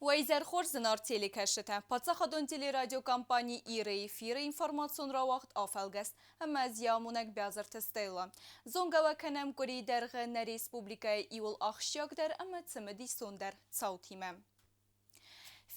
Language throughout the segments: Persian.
Вайзер Хорзенар телекашета. Пацахадон телерадио компании Иры эфиры информацион равахт афалгаст. Амазия мунак бязар тестейла. Зонгава канам кори дерге на республика иул ахшягдар ама цемеди сондар цаутимам.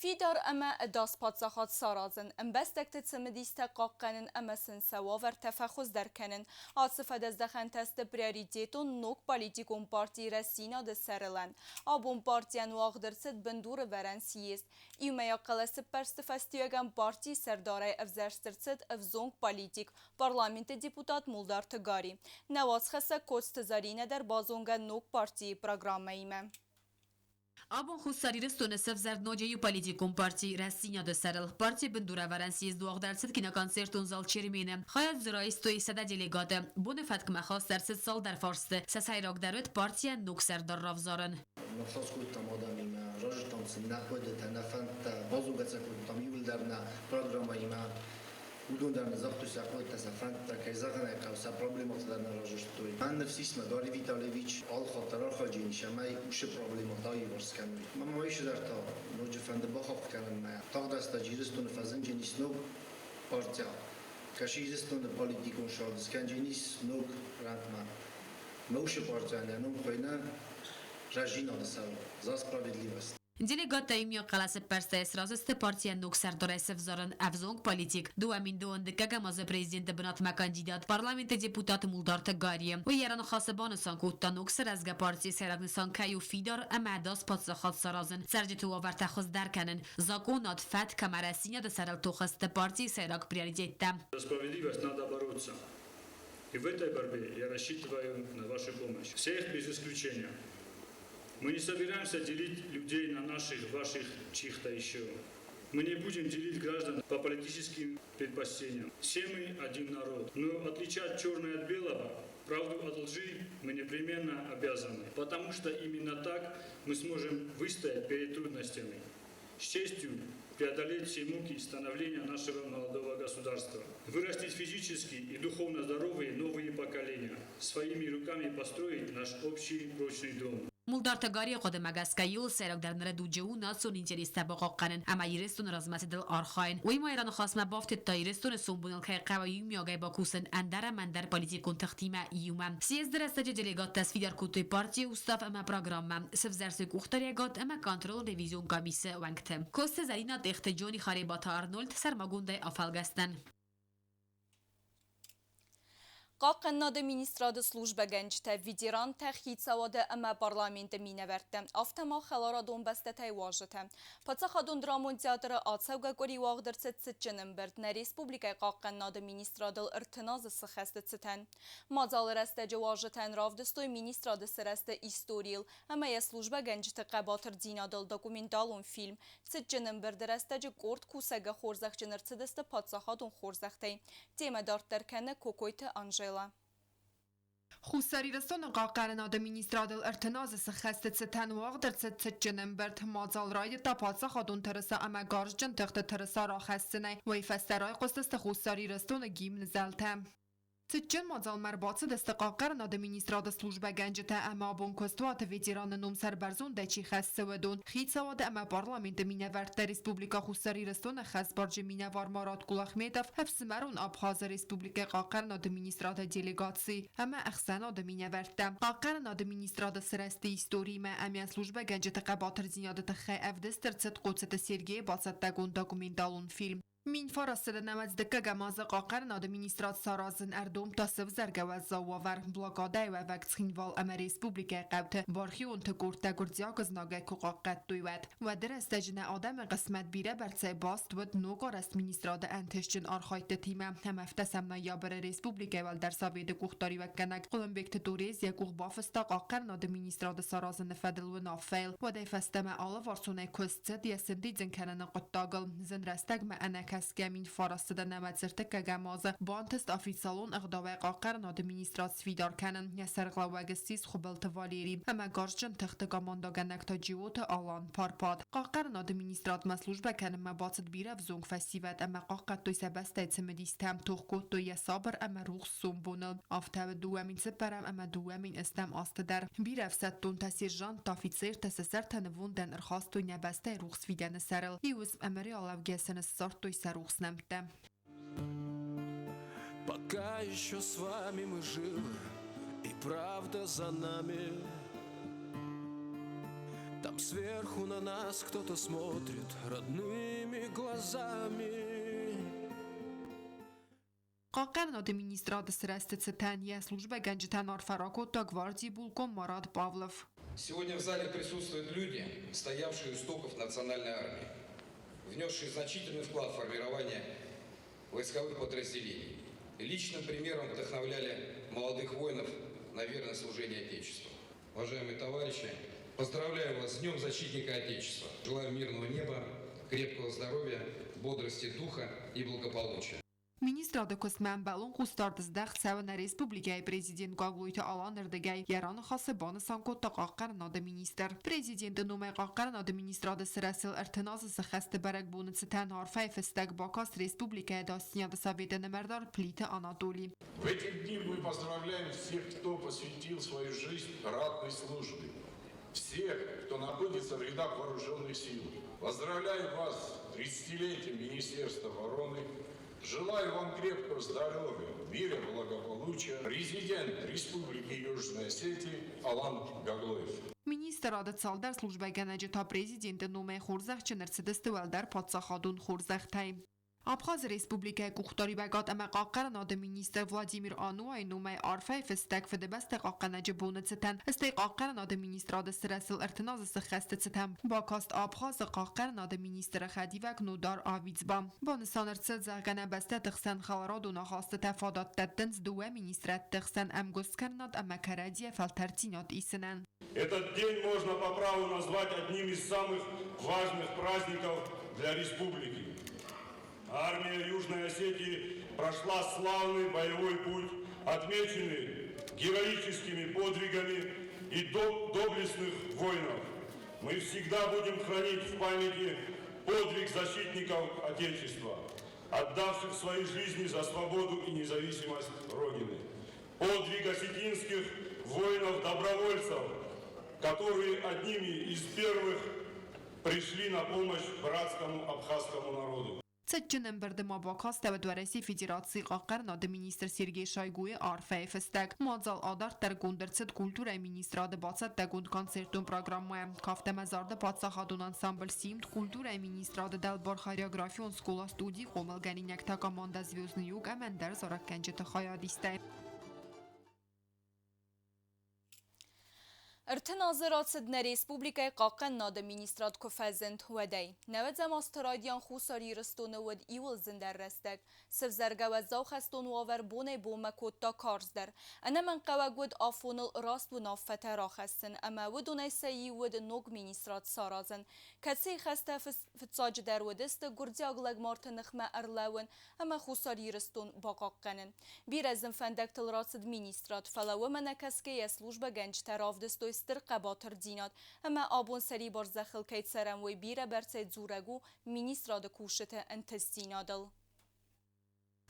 فیدار اما داس پادزخات سارازن ام بستکت تمدیست قاقنن اما سنسوا تفخص درکنن عاصفه دزدخن تست پریاریتیتون نوک پالیتیکون پارتی رسینا ده سرلن آبون پارتیان واغدرست بندور ورن سیست ایومه یا قلس پرستفستیوگم پارتی سرداره افزرسترست افزونگ پالیتیک پارلامنت دیپوتات مولدار تگاری نواز خسه کوست زارینه در بازونگ نوک پارتی پروگرام ایمه Abon خصاری رستون سفزرد نوجه پالیتیکون پارتی رسینیا ده سرل پارتی بندوره ورنسیز دوغ درصد که نکانسرتون زال چرمینه خواهد زرایستوی سده دلیگاته بونه فتک مخواست درصد سال در فارسته سسایراک دروت پارتی نوکسر در رافزارن نخص کودتم آدمی ما راجتم سن نخوده تنفند بازوگت کودتم یول درنا پروگرامایی ما بدون در نزاختو ساقوی تسافرند تا کیزاغن اقاوسا پروبلیمات در نراجشتوی من نفسیس مداری ویتالویچ آل خاطرار خاجین شمای اوش پروبلیماتایی ورس کنم من مایش در تا نوج فند بخواب کنم ما تا دست جیرستون فزن جنیس نو پارتیا کشیزستون پالیتیکون شادس کن جنیس نو رند ما موش پارتیا نم خوینه رژینا دسال زاس سپراwiedliwość. Делегат имя قلس перста اسرازست پارتی نوکسر داره سفزارن افزونگ پالیتیک دوامین دوند کگماز پرزیدنت بناتما کاندیدات پارلمنت دیپوتات مولدار تگاریم و یران خاصبان سانکوت تا نوکسر از پارتی سرگنسان کیو فیدار اماداس پادزخات سرازن سرجتو آورت خود درکنن زاکونات فت کمرسینیا د سرل توخست پارتی سرگ приоритетом. Справедливость надо бороться. И в этой борьбе я рассчитываю на вашу помощь. Всех без исключения. Мы не собираемся делить людей на наших, ваших, чьих-то еще. Мы не будем делить граждан по политическим предпочтениям. Все мы один народ. Но отличать черное от белого, правду от лжи мы непременно обязаны. Потому что именно так мы сможем выстоять перед трудностями. С честью преодолеть все муки становления нашего молодого государства. Вырастить физически и духовно здоровые новые поколения. Своими руками построить наш общий прочный дом. مولدار تگاری خود مگسکیول سرک در نرد و جو ناسون اینجریست با قانن اما ایرستون رزمت دل آرخاین و ما ایران خاصم بافت تایرستون سومبونل که قوایی میاگای با کوسن اندر مندر پالیتیکون تختیم ایومن سیز درست دلیگات تصفیه در کوتوی پارتی استاف اما پروگرام سفزرسک اختریگات اما کنترل ریویزیون کمیسه وانگتم کوست زرینات اختجونی خریبات آرنولد سرماگونده آفالگستن قاقناد مینیستراد служба گنجته ویدیران تخیید سواده اما پارلامنت مینورده افتما خلارا دون بسته تای واجته پاتسخادون درامون تیاتر آتسوگا گوری واغدرست ستجنم برد نه ریسپوبلیکای قاقناد مینیستراد ارتناز سخست ستن مازال رسته جواجتن رافدستوی مینیستراد سرست ایستوریل اما یا служба گنجته قباتر دینادل دوکومنتالون فیلم ستجنم برد رسته جو گرد کوسگه خورزخ جنرسه دست پاتسخادون خورزخته تیمه دارت درکنه کوکویت انجل خساری رسون قاقرناد مینیسترادل ارتناز سخست ستن واق در ست جنبرت مازال رای تا پاسا خادون ترسا اما گارج جن تخت ترسا را خستنه و فسترای قصدست خساری رسون گیم نزلتم تجن مازال مرباط دست قاقرناد مینیستراد служба گنجته اما بون کستوات ویدیران نوم سر برزون دچی خسته ودون خید سواد اما پارلمنت مینورد در ریسپوبلیکا خساری رسون خس برج مینوار ماراد گولاخمیتف حفظ مرون آبخاز ریسپوبلیکا قاقرناد مینیستراد دیلیگاتسی اما اخسناد مینورد قاقرناد مینیستراد سرستی ایستوری ما اما служба گنجته قباتر زیادت خی افدستر ست قدست سرگی باسد دگون داکومنتالون فیلم مین فرستاده نمازدکه گماز قاقرناد مینیستراد سارازن اردوم تا سفزرگه و زاوور بلاگاده و وقت خینوال اما ریسپوبلیکه قبط بارخیون تگورت گردزیاگز ناگه که قاقت دوید و در استجنه آدم قسمت بیره برسه باست ود نوگار است مینیستراد انتشجن آرخایت تیمه هم افتسم نایابر ریسپوبلیکه ول در سابید گوختاری و کنک قلم بکت دوریز یکوخ بافستا قاقرناد مینیستراد سارازن فدل و نافیل و دی فستم آلا وارسونه کست دیسن دیزن کنن قطاگل زن رستگ ما انک Kaskiamin Forastıda Nemetzirte Kagamazı, Bantest Oficialon Aqdavay Qaqaran Administrasivi Darkanan, Yasarqla Wagastis Xubalta Valeri, Ama Garjan Text Gamandagannak Tajiota Alan Parpad, Qaqaran Administrat Maslujba Kanan Mabatsid Birav Zung Festivat, Ama Qaqat Toy Sebasta Tsemedistam Tuqko Toy Yasaber Ama Ruh Sumbunel, Aftab Duamin Separam Ama Duamin Istam Astadar, Birav Sattun Tasirjan Tafitser Tasasar Tanavun Den Erkhas Toy Nabasta Ruh Svidan Sarel, Ius Amari Alavgesan Sort Toy Saruh Snamta. Пока еще с вами мы живы, и правда за нами. Там сверху на нас кто-то смотрит родными глазами. Qaqaran Administrat Срастецетания служба Ганджитан Арфаракота гвардии Булком Марат Павлов. Сегодня в зале присутствуют люди, стоявшие у истоков национальной армии, внесшие значительный вклад в формирование войсковых подразделений. Личным примером вдохновляли молодых воинов на верное служение Отечеству. Уважаемые товарищи, поздравляю вас с Днем Защитника Отечества. Желаю мирного неба, крепкого здоровья, бодрости духа и благополучия. Ministrada Kosman Balon Qustardızda Xavana Respublikaya Prezident Qagloyta Alan Erdegay Yaran Xasabana Sankota Qaqaran Adı Minister. Prezident Numay Qaqaran Adı Ministrada Sırasıl Ertenazı Sıxəstə Bərək Bunıcıtan Harfay Festag Bakast Respublikaya Dastinyada Saveta Nemerdar Plita Anatoli. В эти дни мы поздравляем всех, кто посвятил свою жизнь ратной службе. Всех, кто находится в рядах вооруженных сил. Поздравляю вас с 30-летием Министерства обороны. Желаю вам крепкого здоровья, мира, благополучия. Президент Республики Южной Осетии Алан Гаглоев. Minister adı Çaldar Slujba Ganajita Prezidenti Numay Xurzax Çınırsıdı Stüveldar Patsaxadun Xurzaxtay. Abxaz Respublikaya Quxtari Bagat Ama Qaqaran Adı Minister Vladimir Anuay Numay Arfay Festak Fedebasta Qaqanacı Bunıcıtan Istay Qaqaran Adı Minister adı Sırasıl Ertenazı Sıxəstı Bakast Abxaz Qaqaran Adı Minister Xadivak Nudar Avizba Banısanırçı Zağana Basta Tıxsan Xalaradu Naxastı Təfadat Təttins Dua Ministrat Tıxsan Amgoskarnad Ama Karadiya Faltartinat İsinen. Этот день можно по праву назвать одним из самых важных праздников для республики. Армия Южной Осетии прошла славный боевой путь, отмеченный героическими подвигами и доблестных воинов. Мы всегда будем хранить в памяти подвиг защитников Отечества, отдавших свои жизни за свободу и независимость Родины. Подвиг осетинских воинов-добровольцев, которые одними из первых пришли на помощь братскому абхазскому народу. Цэчэнэн бэрдэма Bakast Təvədvərəsi Federasi Qaqaran Adı Minister Sergey Shoyguy Arfay Festak Madzal Adar Tərgundırçıd Kultura Ministradı Batsat Təgund Konsertun Programmaya Kaftamazarda Patsaxadun Ansambl Simd Kultura Ministradı Dəlbar Xoreografiyon Skola Studi Qomalganinek Takamanda Звездный Юг Əməndər Zorak Gəncəti Xayadistə. ارتناظرات سدن ریسپوبلیکای قاقن ناد مینیسترات کفزند ودی. نود زماسترادیان خوساری رستون ود ایول زندر رستگ. سفزرگه و زاو خستون واور بونه بومه کتا کارز در. انا من قوگ ود آفونل راست و نافته را خستن. اما ودونه سیی ود نوگ مینیسترات سارازن. کسی خسته فتساج در ودست گردی اغلق مارتنخمه ارلاون. اما خوساری رستون با قاقنن. بیرزن فندکتل راسد مینیسترات فلاو منکسکه یسلوج بگنج تراف دستوی استر قباتر دینات اما آبون سری برزخل کیت سرم وی بیره برسید زورگو مینیستراد کوشت انتستینادل.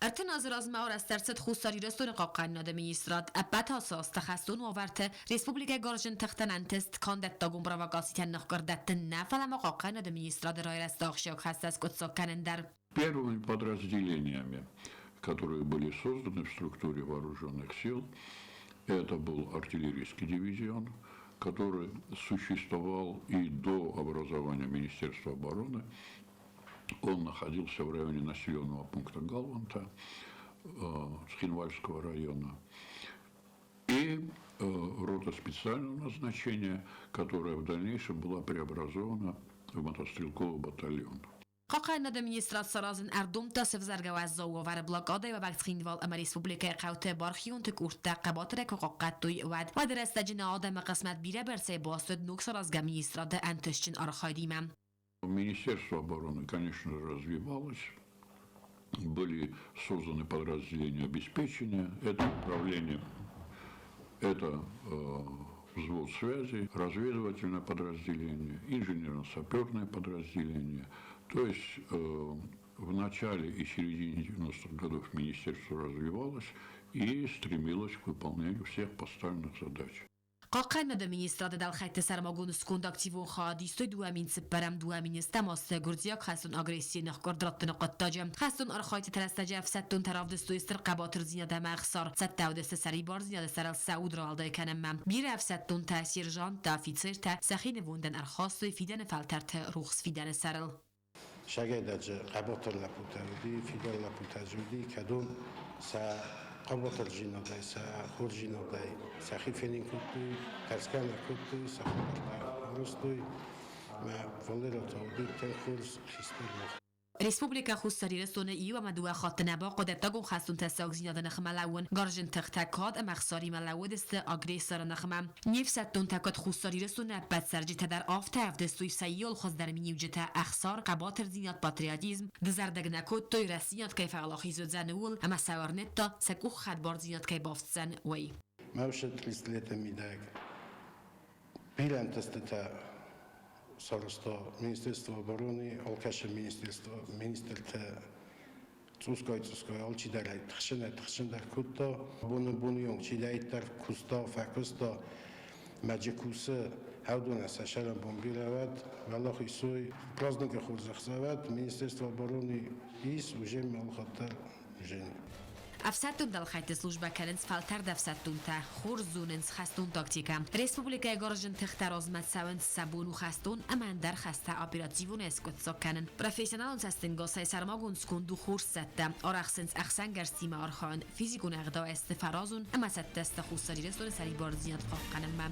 ارتناظر از مهار از ترسد خوستاری رستون قاقن ناده مینیستراد ابت اساس تخستون وورته ریسپوبلیکا گارجن تختن انتست کاندت داگون برا وگاسیتن نخگردت نفل اما قاقن ناده مینیستراد رای رستاخشیاک هست از کتساکنن در Первыми подразделениями, которые были созданы в структуре вооруженных сил, это был артиллерийский дивизион, который существовал и до образования Министерства обороны. Он находился в районе населенного пункта Галванта, Схинвальского района. И рота специального назначения, которая в дальнейшем была преобразована в мотострелковый батальон. قاقن ناده مینیسترات سرازن اردوم تا سفزرگه و از زوور بلاکاده و وقت خیندوال اما ریسپوبلیکای قوته بارخیون تکورت قبات رک و قاقت توی و درست جنه آدم قسمت بیره برسه باستد نوک سرازگه مینیسترات انتشچن آرخایدیمم. Министерство обороны, конечно, развивалось были созданы подразделения обеспечения. Это управление, это взвод связи, разведывательное подразделение, инженерно-саперное подразделение. То есть в начале и середине 90-х годов министерство развивалось и стремилось к выполнению всех поставленных задач. قاقن د مینیستراد دل خیت سرماگون سکوند اکتیو خادیستوی دوامین سپرم دوامین استماس گردیاک خستون آگریسی نخکر درات نقاط تاجم خستون آرخایت ترستجه افستون طرف دستوی استر قباتر زیاده مخسار ست و دست سری بار زیاده سرال سعود را الده کنم بیر افستون تاثیر جان تا فیتسر تا سخین وندن ارخاصوی فیدن فلتر تا روخس فیدن سرال شاگردج قباتر لپوترودی فیدن لپوترودی کدوم قبطر جنودای خور جنودای سخیفنین کودی ترسکان کودی سخور روستوی ما فلرات اودی تنخورس خیستر Республика Хуссарирестоны и Амадуа Хаттенеба Қодеттагун Хастун Тесаг Зиняда Нахмалауын Гаржин Тахтакад Махсари Малауидест Агрессора Нахмам Нефсаттун Такад Хуссарирестоны Бадсарджи Тадар Афтав Дестуй Сайол Хаздар Минивджета Ахсар Қабатер Зинят Патриотизм Дезардагнакот Той Расинят Кайф Аллахизу Занул Ама Саварнетта Сакух Хадбар Зинят Кайбафтсен Уэй Маушет Листлета Мидаг Билем Тестета Саросто Министерство обороны, Алкаша министерство Цуской, Алчидарай, Тхшендар Кутто, Бонюнг, Чилайтар, Куста, Факуста, Маджикуса, Хаудуна, Сашара Бомбилават, Валахисой, праздника Хурзахзават, Министерство обороны ИС, уже Малхатар, Жени. افسدتون دل خیت سلوجبه کردن فلتر دفسدتون تا خورزونن خستون تاکتیکم ریسپوبلیکای گارجن تختر آزمت سوند سبون و خستون اما در خسته اپراتیوون اسکوت ساکنن پروفیسیونالون سستن گاسای سرماگون سکون دو خورس سدم آرخسنس اخسن گرسیم آرخان فیزیکون اغدا استفرازون اما ست دست خوصاری رسون سری بارزیات قاقنن من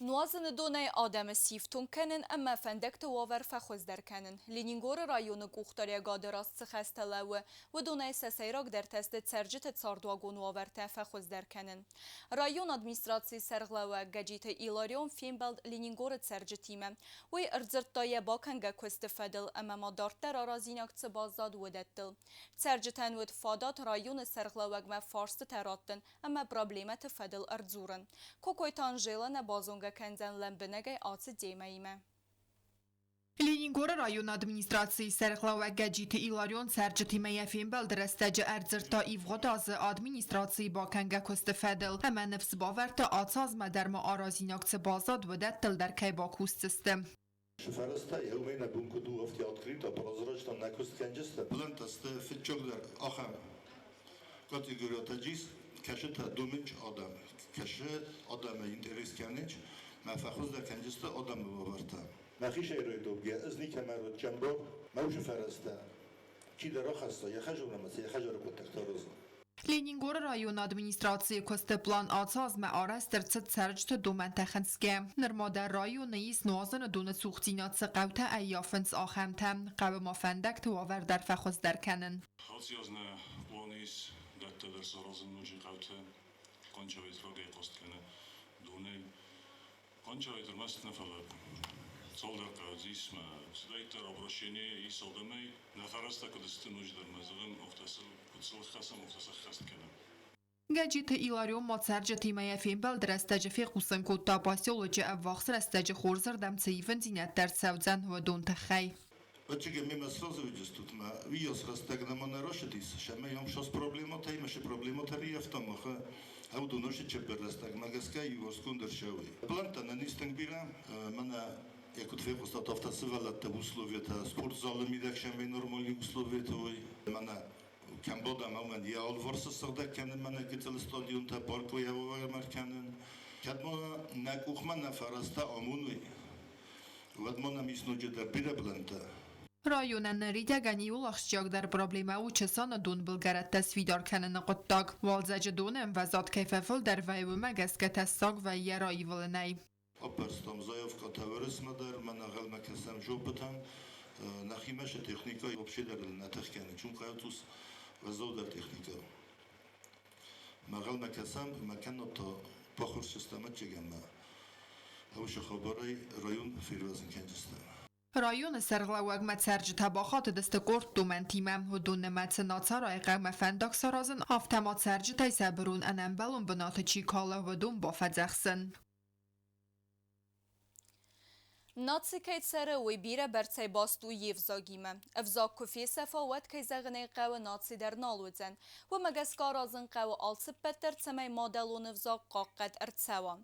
نوازن دونای آدم سیفتون کنن اما فندک تواور فخوز در کنن. لینینگور رایون گوختاری گادراست خستلو و دونای سسیراک در تست سرجت تساردواگون واورت فخوز در کنن. رایون ادمیستراسی سرغلو گجیت ایلاریون فیمبلد لینینگور سرجتیمه و ارزرت دای باکنگه کست فدل اما مادارتر آرازیناک تبازداد وددل. سرجتن ود فادات رایون سرغلوگ ما فارست تراتن اما پرابلیمت فدل ارزورن. کوکویتان جیلن بازونگ کنزن لمبنگه آت دیمایمه. لینینگور رایون ادمینستراسی سرخلا و گجیت ایلاریون سرجتی میفیم بلدرستج ارزرتا ایوغد از ادمینستراسی با کنگه کست فدل همه نفس باورت آتاز مدرم آرازیناکت بازاد و دتل در که با کوست سیستم. Шефарasta je umejna bunku du ofti открито, prozročno nakust kanjista. Blantasta fitchoglar aha kategoriyata jis kashita duminch adam. Kashi adamı interes kanich mafakuz da kanjista adam bavarta. Makhish eroy dobge izni kamarot jambo mau şefarasta ki dara khasta ya khajura mas ya khajura kontaktaroz. لینینگور رایون ادمینستراسی کست پلان آتاز معارض در ست سرجت دو منطقنسکه نرماده رایون نیست نوازن دون سوختینات سقوته ایافنس آخمتم قبل ما فندک تواور در فخوز در کنن. Haciozne plonis dette der sorozin nuji qavte qanchayt roge qostkana dunel qanchayt mast nafalab solder qazis ma sdayter obrosheni isodamay nafarasta kudist nujdar mazgam oftasl kutsl khasam oftasl khastkana گجیت ایلاریون ماتسرجتی میفیم بلدرستج فی قوسن کوتا پاسیولوژی اواخسر استج خورزر دم سیفن زینت در سوزن و دون تخی. Očige mimo srozoviđe stutma, vios rastagnamo na rošetis, šeme jom šos problemota, imaše problemota rija v tom, a u donoši čeper rastagmagaska i voskundar šavi. Planta na nistang bila, mana, jako dve postat oftasıvalata uslovjeta, sport zalım idak šeme normalni uslovjeta, mana, Kamboda moment ya olvorsa sırda kendi mana gitzel stadyumda parko ya var kendi. Kadmo nak uxman nafarasta amunui. Vadmona misnoje da bira blanta. رایونن ریدگانی و لخشیاک در پرابلیمه و چسان دون بلگرد تصویدار کنن قطاق والزج دونم و زاد کیففل در ویو مگس که تستاق و یه رایی ولنی. Operstom zajawka terroryzmu der mana galma kasam jopetan nachimash technika вообще der na techkani chun qaytus و زودر technika. Ma galma kasam makan to pokhur sistemat chegama. Hawsh khabaray rayon firwazin kanjista. رایون سرغلوگ متسرج تباخات دست قرد دومن تیمم و دون مت ناصرای قم فندق سرازن آفتمات سرج تای سبرون انم بلون بنات چی کالا و دون بافت زخسن. ناتسی که سر وی بیره برچه باستو یفزاگیمه. افزاگ کفی سفاوت که زغنه قو ناتسی در نالوزن و مگسکار ازن قو آلسب بتر تسمه مادلون افزاگ قاقد ارتسوا.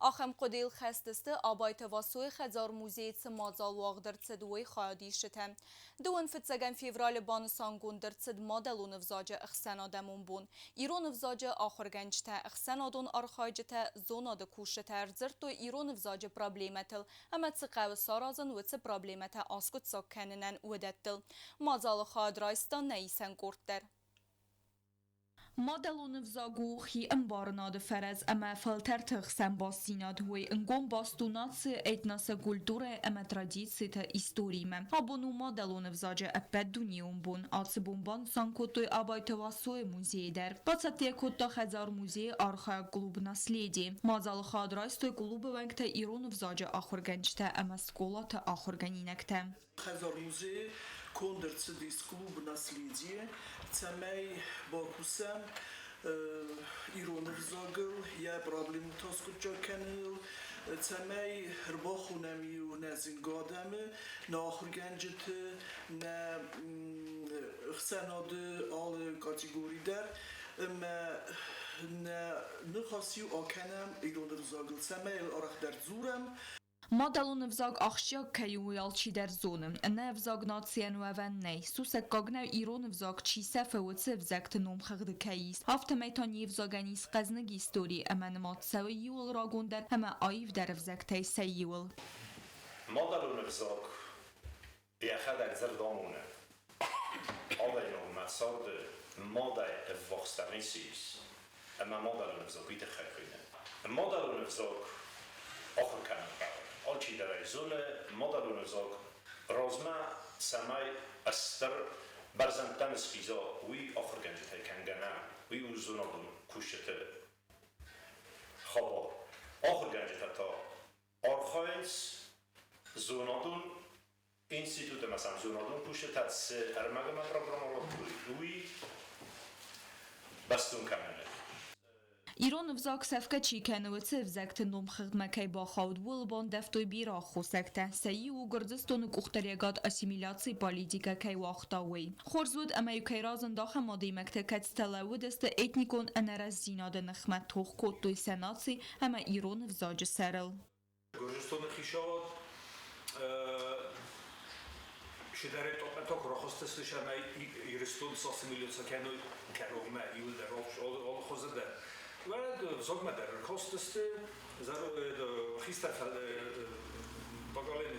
آخم قدیل خستسته آبایت واسوی خزار موزیت مازال واغدر تدوی خواهدی شتم. دون فتسگن فیورال بانسانگون در تد مادلون افزاج اخسان آدمون بون. ایرون افزاج آخر گنجتا اخسان آدون آرخایجتا زوناد کوشتا ارزرد و ایرون افزاج پرابلیمتل اما تقاو سارازن و تی پرابلیمتا آسکت ساکننن ودتل. مازال خواهد رایستان نیسن گردتر. مادلون افزاگو خی انبارناد فرز اما فلتر تخسن باسیناد هوی انگون باستونات ایتناس گلدور اما ترادیسی تا ایستوریمه. آبونو مادلون افزاج اپد دونیون بون آتس بونبان سانکوتوی آبایت واسوی موزی در. باتساتی کتا خزار موزی آرخا گلوب نسلیدی. مازال خاد رایستوی گلوب ونگتا ایرون افزاج آخر گنجتا اما سکولات آخر گنینکتا. خزار موزی كوندرت ديس كلوب ناسليديه تسمي باكوسم ايرون فزاغل يا بروبليم تاسكو جاكنل تسمي رباخو نمي و نازين قادم ناخر گنجت نا خسناد آل کاتیگوری در نخاسيو آکنم ايرون فزاغل تسمي الارخ در زورم مادلون افزاگ آخشیا کیویال چی در زونم. نه افزاگ ناتسین و نی. سوسک گاگنو ایرون افزاگ چی سفه و تسف زکت نوم خرد کیس. هفته میتانی افزاگانیس قزنگی ستوری اما مات سوی یول راگون در همه آیف در افزاگتای سیول. مادلون افزاگ یخه در زردامونه. آدینو مساد ماده افواستانیسیس. اما مادلون افزاگ بیت خرخینه. مادلون افزاگ آخر کنم آلچی در ایزول مادلون افزاگ رازمه سمای استر برزنتن سخیزا وی آخر گنجت های کنگنم وی اوزونادون کشته خواب آخر گنجت تا آرخاینس زونادون اینستیتوت مثلا زونادون کشته سه ارمگم پروگرام رو وی بستون کننه ایران افزاگ سفکه چی کنه و تف زکت نوم خدمکی با خود ولبان دفتوی بیرا خوسکته سیی و گردستون کختریگات اسیمیلاسی پالیتیکا کی واختاوی. خورزود اما یکی رازن داخل مادی مکتکت تلاو دست ایتنیکون انرز زیناد نخمت توخ کود دوی سناسی اما ایران افزاج سرل. گردستون خیشاد شدارت اپتاک را خواستش اما ایرستون ساسی میلیون سکنو کرومه ایول در آل خوزده. ولد زوج مدر كوستست زارو خيستر بقالين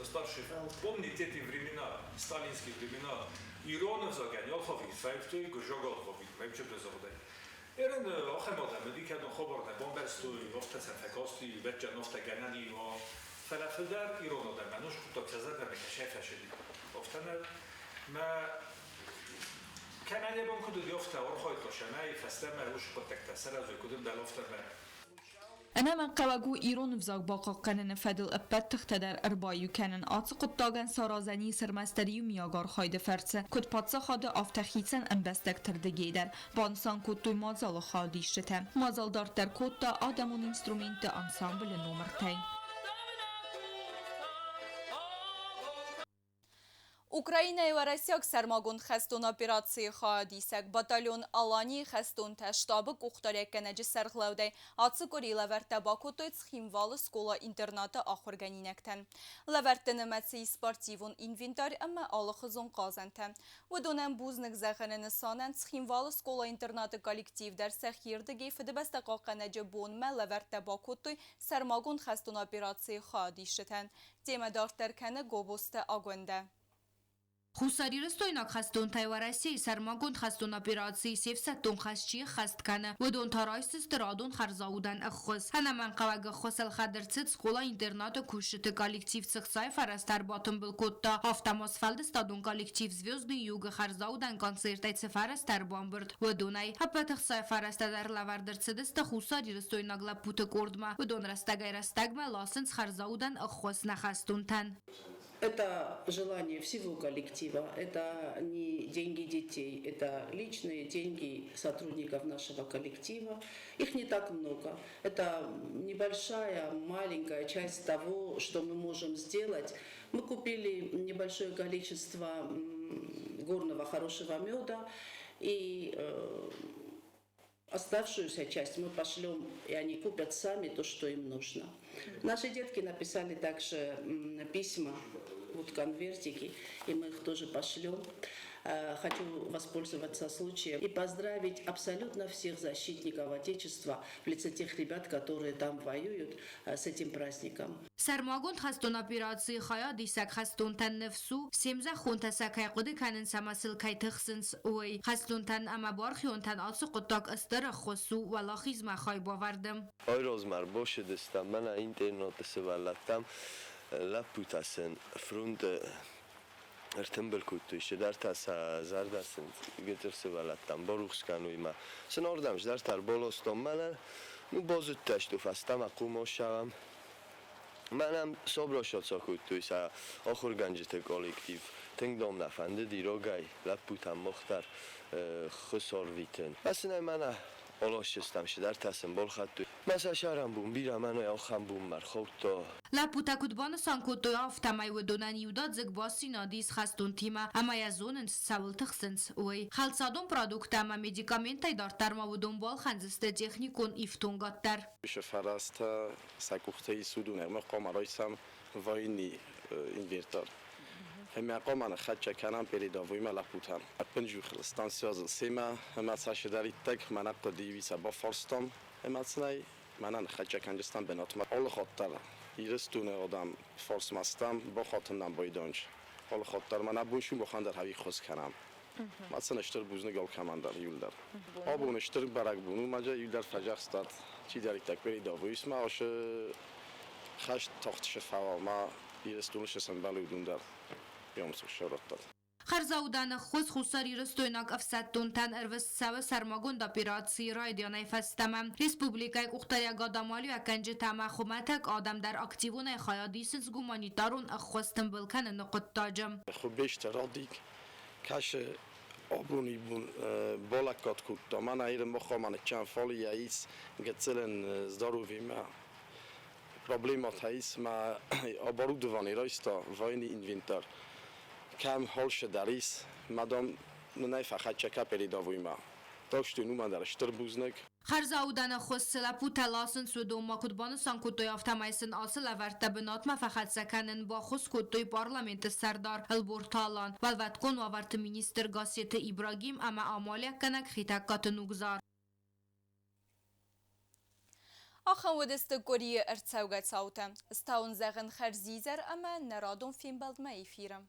старший помните эти времена сталинские времена Иронов загонял хавит файфтой гожогал хавит мебче безодай эрен ахмада медикадон хабарда бомберстой офтаса факости беча нофта ганани ва фалафдар Иронов да мануш кута казада мекашефа шеди офтана ما كمان يبون كده يافته ورخايت لشماي فاستمع وش كنت تكتسر زي كده ده لافته ما أنا من قواجو إيران فزاق باقا قنن فدل أبد تختدر أربايو كانن آتقد تاغن سارازني سرمستريو مياغار خايد فرسه كد پاتسا خاده آفتخيتسن انبستك تردگي در بانسان كد توي مازال خاديشته مازال دار در كد تا آدمون انسترومنت انسامبل نومر تاي Украина و Россия سرماگون خستون اپراتسی خواهدی سک باتالیون آلانی خستون تا شتاب کختاری کنج سرخلوده آتسکوری لورت باکوتوی تخیموال سکولا اینترنات آخرگانی نکتن. لورت نمتسی سپارتیون اینوینتار اما آلخزون قازنتن. و دونم بوزنک زخن نسانن تخیموال سکولا اینترنات کالکتیو در سخیردگی فدبست قاقنج بون ما لورت باکوتوی سرماگون خستون اپراتسی خواهدی شتن. تیم دارتر کنه گوبوست آگونده. خساری رستویناک خستون تای و رسی سرماگون خستون اپراتسی سیفستون خستچی خست کنه و دون تارایست استرادون خرزاودن اخوز هنه من قواگ خسل خدر تید سکولا اینترنات کشت کالکتیو سخصای فرستر باتن بلکوتا هفتماس فلدستادون کالکتیو زویزدن یوگ خرزاودن کنسرتای فرستر بامبرد و دونای هپت خسای فرسته در لوردر تیدست خساری رستویناک لپوت کردما و دون رستگای رستگما لاسنس خرزاودن اخوز نخستون تن Это желание всего коллектива, это не деньги детей, это личные деньги сотрудников нашего коллектива. Их не так много. Это небольшая, маленькая часть того, что мы можем сделать. Мы купили небольшое количество горного хорошего меда и оставшуюся часть мы пошлем, и они купят сами то, что им нужно. Наши детки написали также письма, вот конвертики, и мы их тоже пошлем. Хочу воспользоваться случаем и поздравить абсолютно всех защитников Отечества в лице тех ребят, которые там воюют, с этим праздником. Սարմագոն խաստոնապիրացի խայա դիսակ խաստոնտան նվսու սեմզա խոնտասակ հայყոդի կանն սամասիլ կայթխսնս ուй խաստոնտան ամաբար խիոնտան ացու quttak ըստերը խոսու վալախիզմա խայ բավարդım. Ay rozmar boşu destam ben internet'e vallatam la putasın front Ertembel kuttu işte dertasa zardarsın getirse vallatam boruxkanuyma. Sen oradan dertar boloston bana nu bozut teştu fastam akumoşam. منم صبح شد ساکوت سا آخر گنجت کالکتیو تنگ دام نفنده دیروگای لپوتم مختار خسار ویتن بس نه من آلاش شستم شدر تصم بال خط مثلا شهرم بوم بیرم من آخم بوم مرخوب تا لپوتا کدبان سانکوتو آفتمای و دونن یوداد زگ باسی نادیس خستون تیما اما یزونن سوال تخسنس اوی خالصادون پرادوکتام مدیکامنتای دارتر ما و دنبال خنزست تکنیکون ایفتون گاتر بشه فرست سکوخته سودون اما قامرایسم واینی اینورتر هم مقام من خدشه کنم پری داوی ملپوتم پنجو خلستان سیازل سیما هم ساش داری تک من قدیوی سبا فرستم هم اصلی من خدشه کنجستم بناتم آل خاطر ایرستونه آدم فرس مستم با خاطرم بایدانج آل خاطر من ابونشون بخوان در هوی خوز کنم مثلا اشتر بوزنه گل کماندار یولدر آبون اشتر برگ بونو مجا یولدر فجر استاد چی داری تک پری داوی اسم آش خشت تخت شفاو ما ایرستونش سنبالو در خرزاودان خوز خوصاری رستویناک افسدتون تن اروست سوه سرماگون دا پیراتسی رایدیانای فستمم ریسپوبلیکای اختاریا گادامالی و کنجه تمه خومتک آدم در اکتیوون خیادیسنس گومانیتارون اخواستن بلکن نقط تاجم خوب بیشتر دیگ کش آبونی بون بالکات کود دا من ایرم بخوام چند فالی یاییس گتسلن زدارو ما پروبلیمات هاییس ما آبارو دوانی رایستا واینی اینوینتر کم حالش دریس مدام نایفه خدچکه پری داوی ما داشتی نومن در اشتر بوزنک خرزاودان خوز لپوتا لاسن سودو ما کدبان سانکوتوی افتمایسن آسل اورتا بنات ما فقط سکنن با خوز کدوی پارلمنت سردار البورتالان والوت کن وورت مینیستر گاسیت ابراهیم اما آمالی کنک خیتکات نوگزار آخان ودست گوری ارتساوگت ساوتم استاون زغن خرزیزر اما نرادون فیلم بلد ما ایفیرم